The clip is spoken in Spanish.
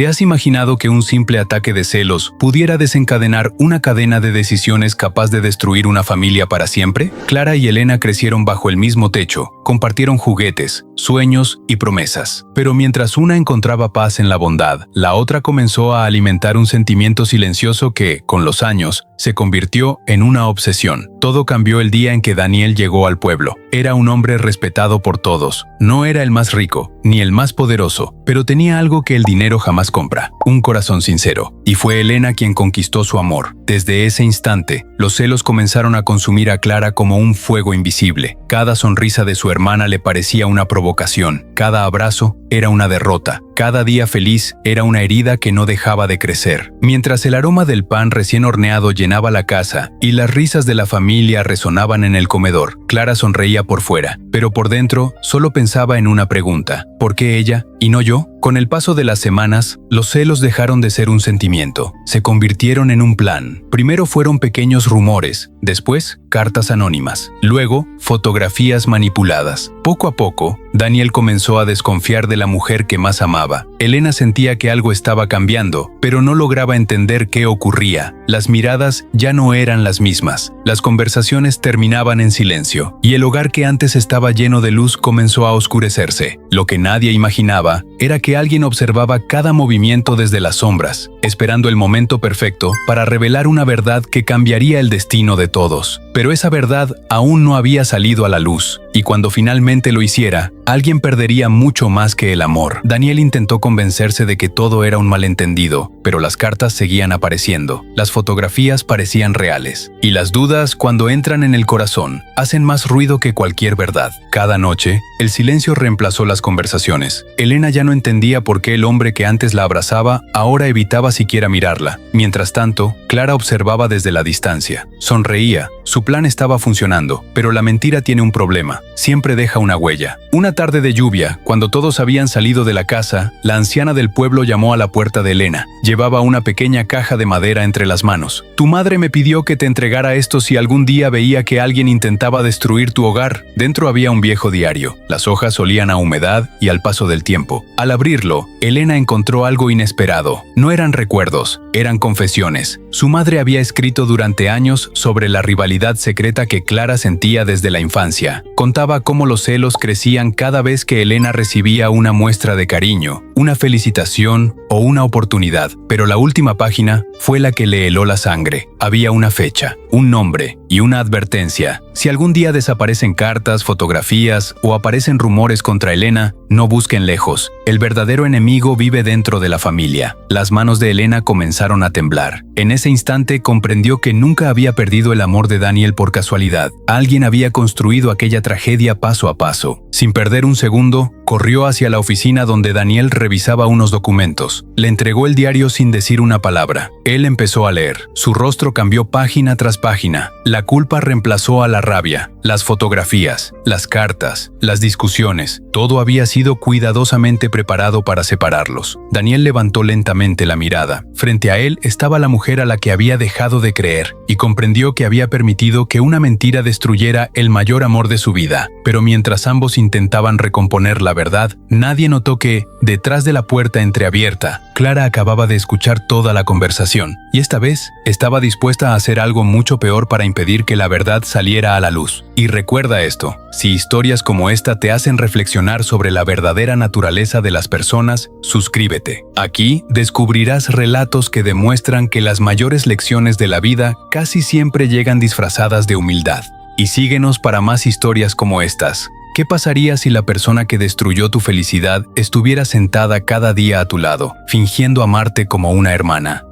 ¿Te has imaginado que un simple ataque de celos pudiera desencadenar una cadena de decisiones capaz de destruir una familia para siempre? Clara y Elena crecieron bajo el mismo techo, compartieron juguetes, sueños y promesas. Pero mientras una encontraba paz en la bondad, la otra comenzó a alimentar un sentimiento silencioso que, con los años, se convirtió en una obsesión. Todo cambió el día en que Daniel llegó al pueblo. Era un hombre respetado por todos. No era el más rico, ni el más poderoso, pero tenía algo que el dinero jamás compra: un corazón sincero. Y fue Elena quien conquistó su amor. Desde ese instante, los celos comenzaron a consumir a Clara como un fuego invisible. Cada sonrisa de su hermana le parecía una provocación. Cada abrazo era una derrota. Cada día feliz era una herida que no dejaba de crecer. Mientras el aroma del pan recién horneado llenaba la casa y las risas de la familia resonaban en el comedor, Clara sonreía por fuera, pero por dentro solo pensaba en una pregunta: ¿por qué ella y no yo? Con el paso de las semanas, los celos dejaron de ser un sentimiento, se convirtieron en un plan. Primero fueron pequeños rumores, después cartas anónimas, luego fotografías manipuladas. Poco a poco, Daniel comenzó a desconfiar de la mujer que más amaba. Elena sentía que algo estaba cambiando, pero no lograba entender qué ocurría. Las miradas ya no eran las mismas, las conversaciones terminaban en silencio, y el hogar que antes estaba lleno de luz comenzó a oscurecerse. Lo que nadie imaginaba era que alguien observaba cada movimiento desde las sombras, esperando el momento perfecto para revelar una verdad que cambiaría el destino de todos. Pero esa verdad aún no había salido a la luz, y cuando finalmente lo hiciera, alguien perdería mucho más que el amor. Daniel intentó convencerse de que todo era un malentendido, pero las cartas seguían apareciendo, las fotografías parecían reales, y las dudas, cuando entran en el corazón, hacen más ruido que cualquier verdad. Cada noche, el silencio reemplazó las conversaciones. Elena ya no entendía por qué el hombre que antes la abrazaba ahora evitaba siquiera mirarla. Mientras tanto, Clara observaba desde la distancia. Sonreía. Su plan estaba funcionando, pero la mentira tiene un problema: siempre deja una huella. Una tarde de lluvia, cuando todos habían salido de la casa, la anciana del pueblo llamó a la puerta de Elena. Llevaba una pequeña caja de madera entre las manos. «Tu madre me pidió que te entregara esto si algún día veía que alguien intentaba destruir tu hogar». Dentro había un viejo diario. Las hojas olían a humedad y al paso del tiempo. Al abrirlo, Elena encontró algo inesperado. No eran recuerdos, eran confesiones. Su madre había escrito durante años sobre la rivalidad secreta que Clara sentía desde la infancia. Contaba cómo los celos crecían cada vez que Elena recibía una muestra de cariño, una felicitación o una oportunidad. Pero la última página fue la que le heló la sangre. Había una fecha, un nombre y una advertencia. Si algún día desaparecen cartas, fotografías o aparecen rumores contra Elena, no busquen lejos. El verdadero enemigo vive dentro de la familia. Las manos de Elena comenzaron a temblar. En ese instante comprendió que nunca había perdido el amor de Daniel por casualidad. Alguien había construido aquella tragedia paso a paso. Sin perder un segundo, corrió hacia la oficina donde Daniel revisaba unos documentos. Le entregó el diario sin decir una palabra. Él empezó a leer. Su rostro cambió página tras página. La culpa reemplazó a la rabia. Las fotografías, las cartas, las discusiones, todo había sido cuidadosamente preparado para separarlos. Daniel levantó lentamente la mirada. Frente a él estaba la mujer a la que había dejado de creer, y comprendió que había permitido que una mentira destruyera el mayor amor de su vida. Pero mientras ambos intentaban recomponer la verdad, nadie notó que, detrás de la puerta entreabierta, Clara acababa de escuchar toda la conversación, y esta vez estaba dispuesta a hacer algo mucho peor para impedir que la verdad saliera a la luz. Y recuerda esto: si historias como esta te hacen reflexionar sobre la verdadera naturaleza de las personas, suscríbete. Aquí descubrirás relatos que demuestran que las mayores lecciones de la vida casi siempre llegan disfrazadas de humildad. Y síguenos para más historias como estas. ¿Qué pasaría si la persona que destruyó tu felicidad estuviera sentada cada día a tu lado, fingiendo amarte como una hermana?